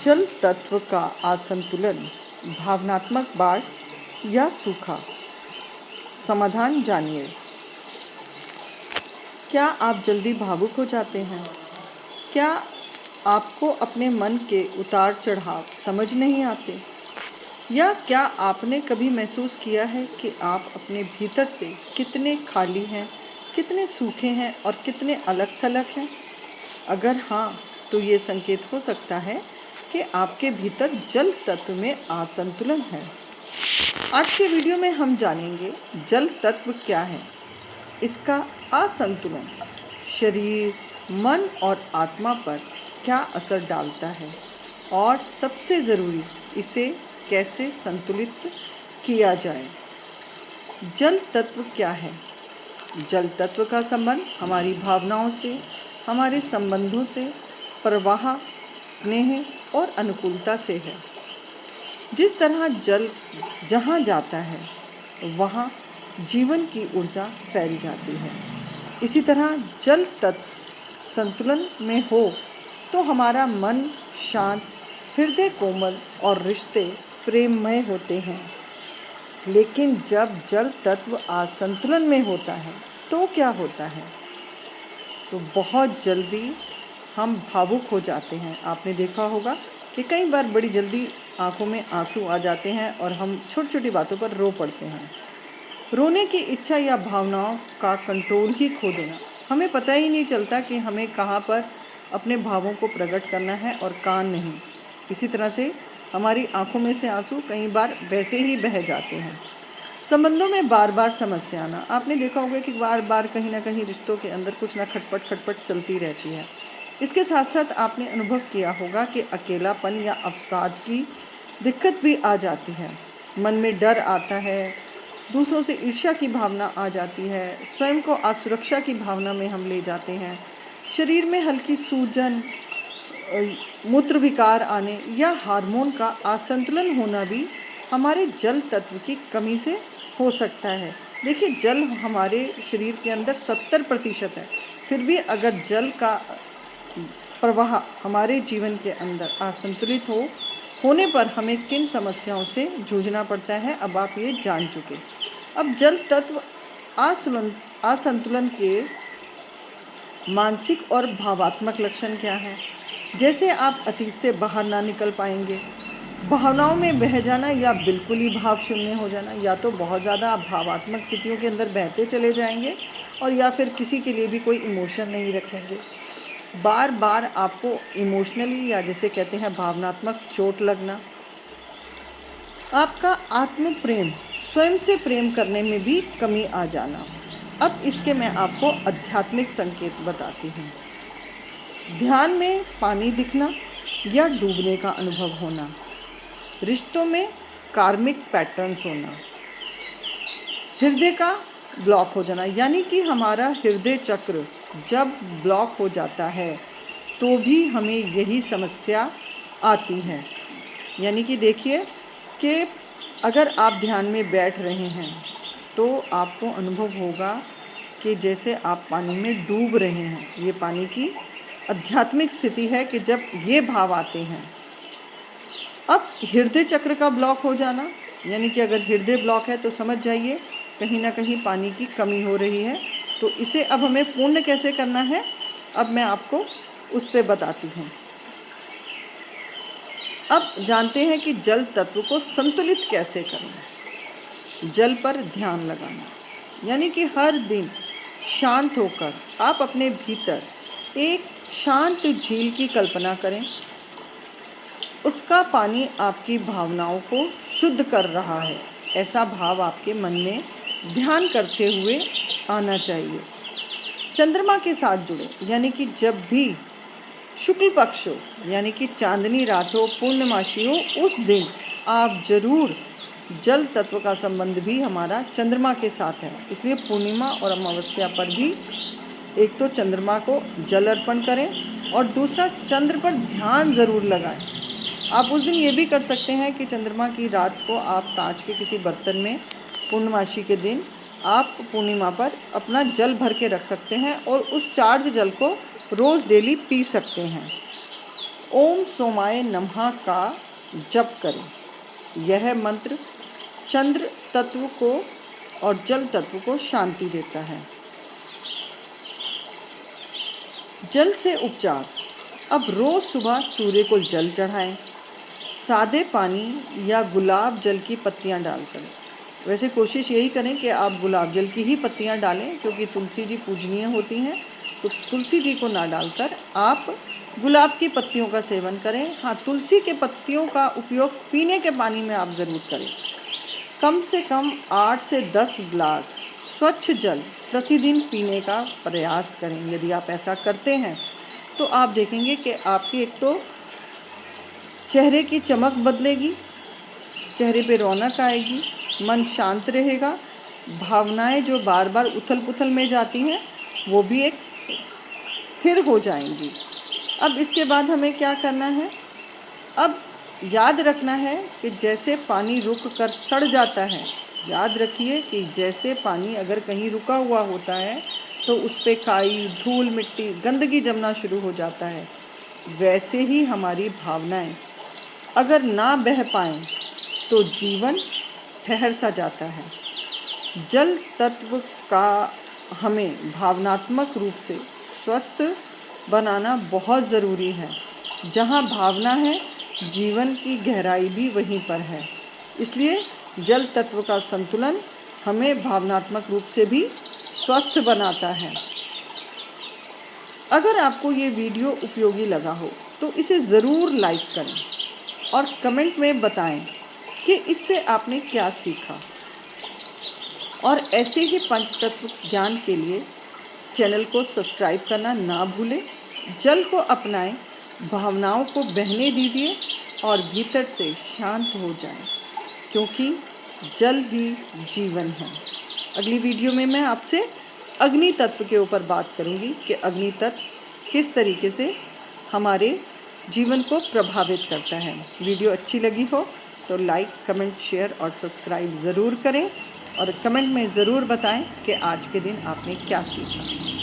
जल तत्व का असंतुलन, भावनात्मक बाढ़ या सूखा। समाधान जानिए। क्या आप जल्दी भावुक हो जाते हैं? क्या आपको अपने मन के उतार चढ़ाव समझ नहीं आते? या क्या आपने कभी महसूस किया है कि आप अपने भीतर से कितने खाली हैं, कितने सूखे हैं और कितने अलग थलग हैं? अगर हाँ, तो ये संकेत हो सकता है कि आपके भीतर जल तत्व में असंतुलन है। आज के वीडियो में हम जानेंगे जल तत्व क्या है, इसका असंतुलन शरीर, मन और आत्मा पर क्या असर डालता है और सबसे ज़रूरी, इसे कैसे संतुलित किया जाए। जल तत्व क्या है? जल तत्व का संबंध हमारी भावनाओं से, हमारे संबंधों से, प्रवाह, स्नेह और अनुकूलता से है। जिस तरह जल जहाँ जाता है वहाँ जीवन की ऊर्जा फैल जाती है। इसी तरह जल तत्व संतुलन में हो तो हमारा मन शांत, हृदय कोमल और रिश्ते प्रेममय होते हैं। लेकिन जब जल तत्व असंतुलन में होता है तो क्या होता है? तो बहुत जल्दी हम भावुक हो जाते हैं। आपने देखा होगा कि कई बार बड़ी जल्दी आंखों में आंसू आ जाते हैं और हम छोटी छोटी बातों पर रो पड़ते हैं। रोने की इच्छा या भावनाओं का कंट्रोल ही खो देना। हमें पता ही नहीं चलता कि हमें कहाँ पर अपने भावों को प्रकट करना है और कहाँ नहीं। इसी तरह से हमारी आंखों में से आंसू कई बार वैसे ही बह जाते हैं। संबंधों में बार बार समस्या आना। आपने देखा होगा कि बार बार कहीं ना कहीं रिश्तों के अंदर कुछ ना खटपट चलती रहती है। इसके साथ साथ आपने अनुभव किया होगा कि अकेलापन या अवसाद की दिक्कत भी आ जाती है। मन में डर आता है, दूसरों से ईर्ष्या की भावना आ जाती है, स्वयं को असुरक्षा की भावना में हम ले जाते हैं। शरीर में हल्की सूजन, मूत्र विकार आने या हार्मोन का असंतुलन होना भी हमारे जल तत्व की कमी से हो सकता है। देखिए, जल हमारे शरीर के अंदर 70% है। फिर भी अगर जल का प्रवाह हमारे जीवन के अंदर असंतुलित होने पर हमें किन समस्याओं से जूझना पड़ता है, अब आप ये जान चुके। अब जल तत्व असंतुलन के मानसिक और भावात्मक लक्षण क्या हैं? जैसे आप अतीत से बाहर ना निकल पाएंगे, भावनाओं में बह जाना या बिल्कुल ही भाव शून्य हो जाना। या तो बहुत ज़्यादा आप भावात्मक स्थितियों के अंदर बहते चले जाएंगे और या फिर किसी के लिए भी कोई इमोशन नहीं रखेंगे। बार बार आपको इमोशनली या जिसे कहते हैं भावनात्मक चोट लगना। आपका आत्म प्रेम, स्वयं से प्रेम करने में भी कमी आ जाना। अब इसके मैं आपको आध्यात्मिक संकेत बताती हूँ। ध्यान में पानी दिखना या डूबने का अनुभव होना, रिश्तों में कार्मिक पैटर्न्स होना, हृदय का ब्लॉक हो जाना। यानी कि हमारा हृदय चक्र जब ब्लॉक हो जाता है तो भी हमें यही समस्या आती है। यानी कि देखिए कि अगर आप ध्यान में बैठ रहे हैं तो आपको अनुभव होगा कि जैसे आप पानी में डूब रहे हैं। ये पानी की आध्यात्मिक स्थिति है कि जब ये भाव आते हैं। अब हृदय चक्र का ब्लॉक हो जाना, यानी कि अगर हृदय ब्लॉक है तो समझ जाइए कहीं ना कहीं पानी की कमी हो रही है। तो इसे अब हमें पूर्ण कैसे करना है, अब मैं आपको उस पर बताती हूँ। अब जानते हैं कि जल तत्व को संतुलित कैसे करना। जल पर ध्यान लगाना, यानी कि हर दिन शांत होकर आप अपने भीतर एक शांत झील की कल्पना करें। उसका पानी आपकी भावनाओं को शुद्ध कर रहा है, ऐसा भाव आपके मन में ध्यान करते हुए आना चाहिए। चंद्रमा के साथ जुड़े, यानी कि जब भी शुक्ल पक्ष हो, यानी कि चांदनी रात हो, पूर्णमासी हो, उस दिन आप जरूर, जल तत्व का संबंध भी हमारा चंद्रमा के साथ है, इसलिए पूर्णिमा और अमावस्या पर भी एक तो चंद्रमा को जल अर्पण करें और दूसरा चंद्र पर ध्यान ज़रूर लगाएं। आप उस दिन ये भी कर सकते हैं कि चंद्रमा की रात को आप कांच के किसी बर्तन में पूर्णमासी के दिन आप पूर्णिमा पर अपना जल भर के रख सकते हैं और उस चार्ज जल को रोज़ डेली पी सकते हैं। ओम सोमाय नमः का जप करें। यह मंत्र चंद्र तत्व को और जल तत्व को शांति देता है। जल से उपचार। अब रोज़ सुबह सूर्य को जल चढ़ाएं, सादे पानी या गुलाब जल की पत्तियां डालकर। वैसे कोशिश यही करें कि आप गुलाब जल की ही पत्तियां डालें, क्योंकि तुलसी जी पूजनीय होती हैं, तो तुलसी जी को ना डालकर आप गुलाब की पत्तियों का सेवन करें। हाँ, तुलसी के पत्तियों का उपयोग पीने के पानी में आप ज़रूर करें। कम से कम 8 से 10 गिलास स्वच्छ जल प्रतिदिन पीने का प्रयास करें। यदि आप ऐसा करते हैं तो आप देखेंगे कि आपकी एक तो चेहरे की चमक बदलेगी, चेहरे पे रौनक आएगी, मन शांत रहेगा, भावनाएं जो बार बार उथल पुथल में जाती हैं वो भी एक स्थिर हो जाएंगी। अब इसके बाद हमें क्या करना है? अब याद रखना है कि जैसे पानी रुक कर सड़ जाता है, याद रखिए कि जैसे पानी अगर कहीं रुका हुआ होता है तो उस पर काई, धूल, मिट्टी, गंदगी जमना शुरू हो जाता है, वैसे ही हमारी भावनाएं अगर ना बह पाएँ तो जीवन ठहर सा जाता है। जल तत्व का हमें भावनात्मक रूप से स्वस्थ बनाना बहुत ज़रूरी है। जहाँ भावना है, जीवन की गहराई भी वहीं पर है। इसलिए जल तत्व का संतुलन हमें भावनात्मक रूप से भी स्वस्थ बनाता है। अगर आपको ये वीडियो उपयोगी लगा हो तो इसे ज़रूर लाइक करें और कमेंट में बताएं कि इससे आपने क्या सीखा। और ऐसे ही पंचतत्व ज्ञान के लिए चैनल को सब्सक्राइब करना ना भूलें। जल को अपनाएं, भावनाओं को बहने दीजिए और भीतर से शांत हो जाएं, क्योंकि जल ही जीवन है। अगली वीडियो में मैं आपसे अग्नि तत्व के ऊपर बात करूंगी कि अग्नि तत्व किस तरीके से हमारे जीवन को प्रभावित करता है। वीडियो अच्छी लगी हो तो लाइक, कमेंट, शेयर और सब्सक्राइब ज़रूर करें और कमेंट में ज़रूर बताएं कि आज के दिन आपने क्या सीखा।